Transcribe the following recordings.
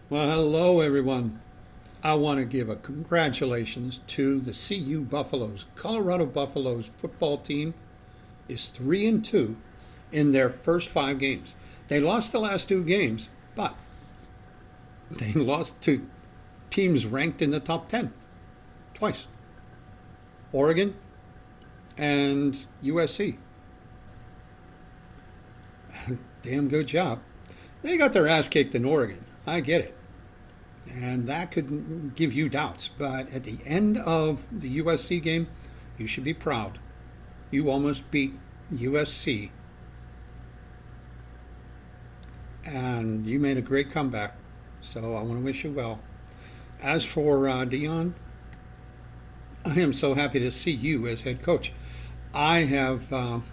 Well, hello everyone. I want to give a congratulations to the CU Buffaloes. Colorado Buffaloes football team is 3-2 in their first 5 games. They lost the last 2 games, but they lost to teams ranked in the top 10 twice. Oregon and USC. Damn good job. They got their ass kicked in Oregon. I get it. And that could give you doubts. But at the end of the USC game, you should be proud. You almost beat USC, and you made a great comeback. So I want to wish you well. As for Deion, I am so happy to see you as head coach. I have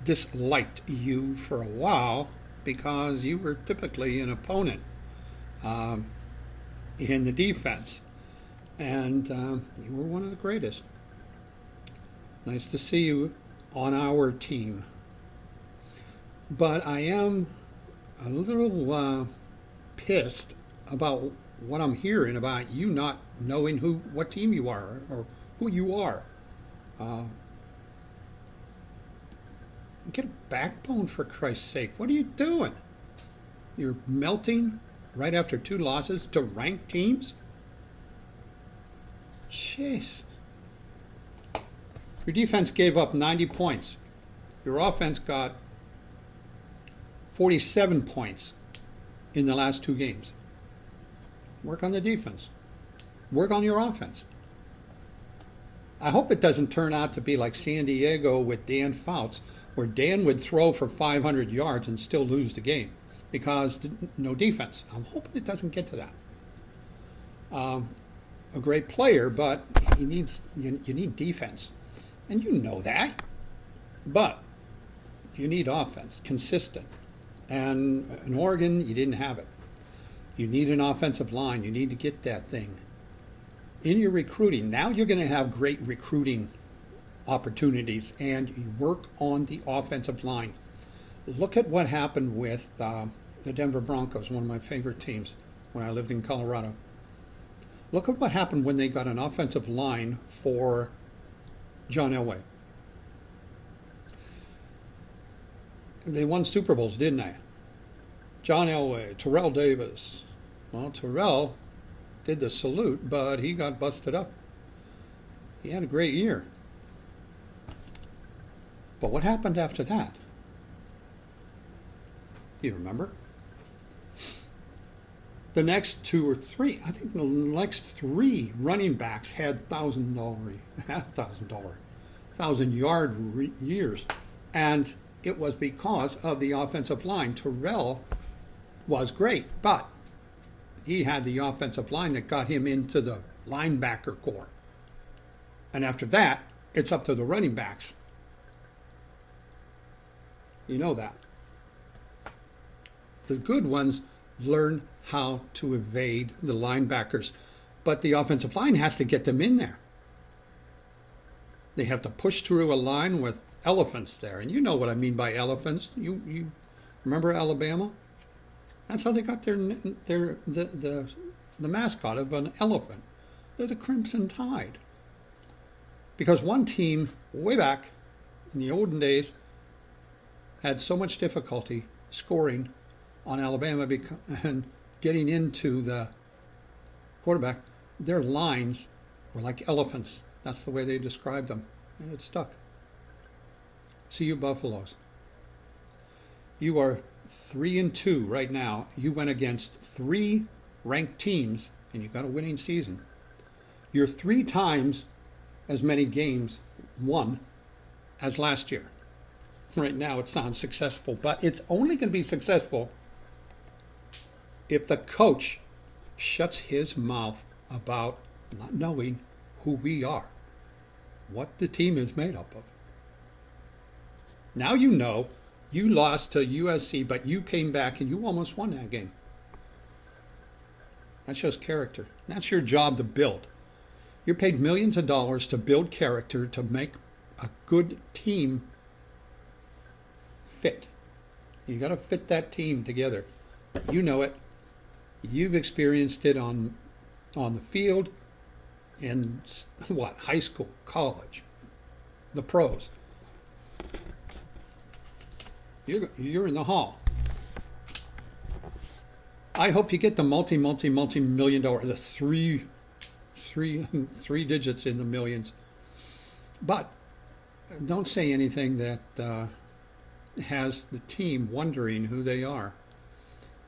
disliked you for a while because you were typically an opponent um, in the defense, and you were one of the greatest. Nice to see you on our team. But I am a little pissed about what I'm hearing about you not knowing what team you are or who you are. Uh, get a backbone, for Christ's sake. What are you doing? You're melting right after 2 losses to ranked teams? Jeez. Your defense gave up 90 points. Your offense got 47 points in the last 2 games. Work on the defense. Work on your offense. I hope it doesn't turn out to be like San Diego with Dan Fouts, where Dan would throw for 500 yards and still lose the game because no defense. I'm hoping it doesn't get to that. A great player, but you need defense. And you know that. But you need offense, consistent. And in Oregon, you didn't have it. You need an offensive line. You need to get that thing. In your recruiting, now you're going to have great recruiting opportunities, and you work on the offensive line. Look at what happened with the Denver Broncos, one of my favorite teams when I lived in Colorado. Look at what happened when they got an offensive line for John Elway. They won Super Bowls, didn't they? John Elway, Terrell Davis. Well, Terrell did the salute, but he got busted up. He had a great year. But what happened after that? Do you remember? The next 2 or 3, I think the next 3 running backs had $1,000 years. And it was because of the offensive line. Terrell was great, but he had the offensive line that got him into the linebacker core. And after that, it's up to the running backs. You know that. The good ones learn how to evade the linebackers, but the offensive line has to get them in there. They have to push through a line with elephants there, and you know what I mean by elephants. You remember Alabama? That's how they got the mascot of an elephant. They're the Crimson Tide. Because one team way back in the olden days had so much difficulty scoring on Alabama and getting into the quarterback, their lines were like elephants. That's the way they described them, and it stuck. See you, Buffaloes. You are 3-2 right now. You went against 3 ranked teams, and you got a winning season. You're 3 times as many games won as last year. Right now, it sounds successful, but it's only going to be successful if the coach shuts his mouth about not knowing who we are, what the team is made up of. Now you know you lost to USC, but you came back and you almost won that game. That shows character. That's your job to build. You're paid millions of dollars to build character, to make a good team fit. You got to fit that team together. You know it. You've experienced it on the field in what, high school, college, the pros. You're in the hall. I hope you get the multi-million dollar, the three digits in the millions. But don't say anything that has the team wondering who they are.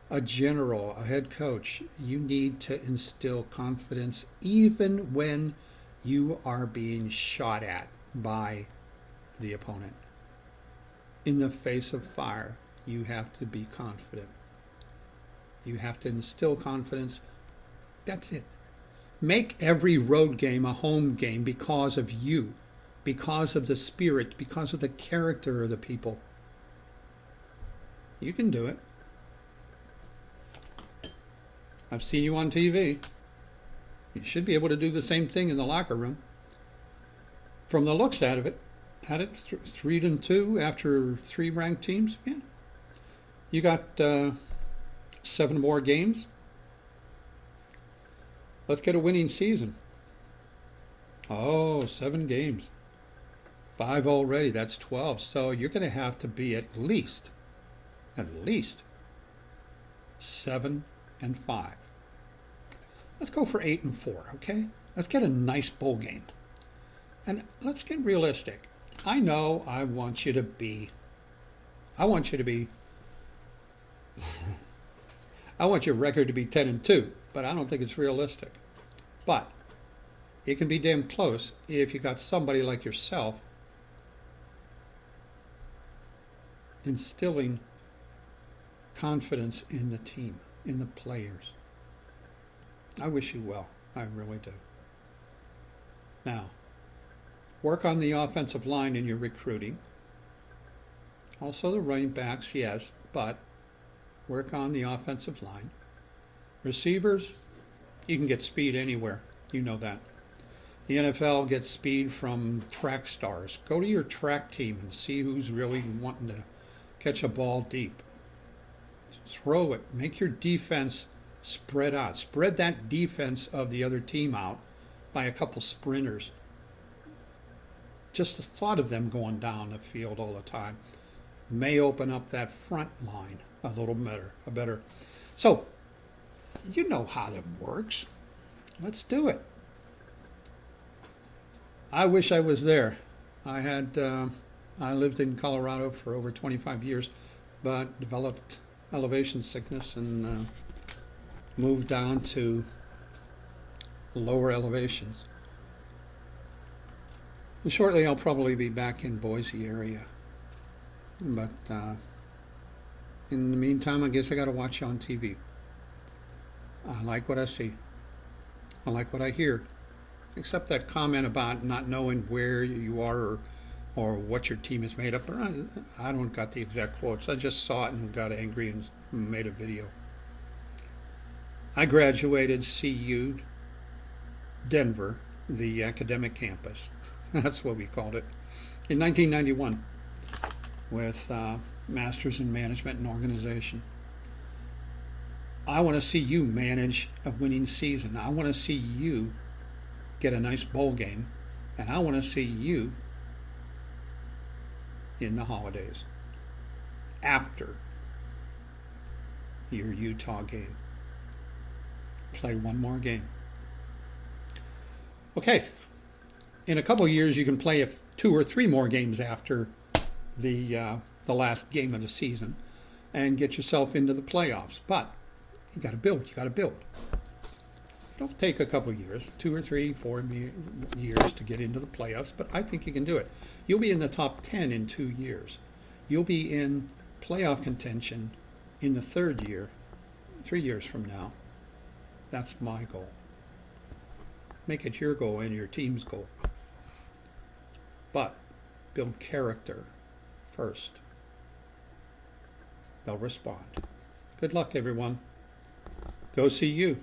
A general, a head coach, you need to instill confidence even when you are being shot at by the opponent. In the face of fire, you have to be confident. You have to instill confidence. That's it. Make every road game a home game because of you, because of the spirit, because of the character of the people. You can do it. I've seen you on TV. You should be able to do the same thing in the locker room. From the looks out of it, 3-2 after 3 ranked teams. Yeah, you got 7 more games. Let's get a winning season. Oh, 7 games. 5 already. That's 12. So you're going to have to be at least 7-5. Let's go for 8-4, okay? Let's get a nice bowl game. And let's get realistic. I know I want you to be I want your record to be 10-2, but I don't think it's realistic. But it can be damn close if you got somebody like yourself instilling confidence in the team, in the players. I wish you well. I really do. Now, work on the offensive line in your recruiting. Also the running backs, yes, but work on the offensive line. Receivers, you can get speed anywhere. You know that. The NFL gets speed from track stars. Go to your track team and see who's really wanting to catch a ball deep. Throw it. Make your defense spread out. Spread that defense of the other team out by a couple sprinters. Just the thought of them going down the field all the time may open up that front line a little better. So, you know how that works. Let's do it. I wish I was there. I lived in Colorado for over 25 years, but developed elevation sickness and moved down to lower elevations. And shortly I'll probably be back in Boise area. But in the meantime, I guess I got to watch you on TV. I like what I see. I like what I hear. Except that comment about not knowing where you are or what your team is made up of. I don't got the exact quotes. I just saw it and got angry and made a video. I graduated CU Denver, the academic campus. That's what we called it. In 1991 with Masters in Management and Organization. I want to see you manage a winning season. I want to see you get a nice bowl game, and I want to see you in the holidays after your Utah game. Play one more game. Okay, in a couple of years you can play 2 or 3 more games after the last game of the season and get yourself into the playoffs. But you got to build. It'll take a couple of years, 2 or 3, 4 years to get into the playoffs, but I think you can do it. You'll be in the top 10 in 2 years. You'll be in playoff contention in the 3rd year, 3 years from now. That's my goal. Make it your goal and your team's goal. But build character first. They'll respond. Good luck, everyone. Go see you.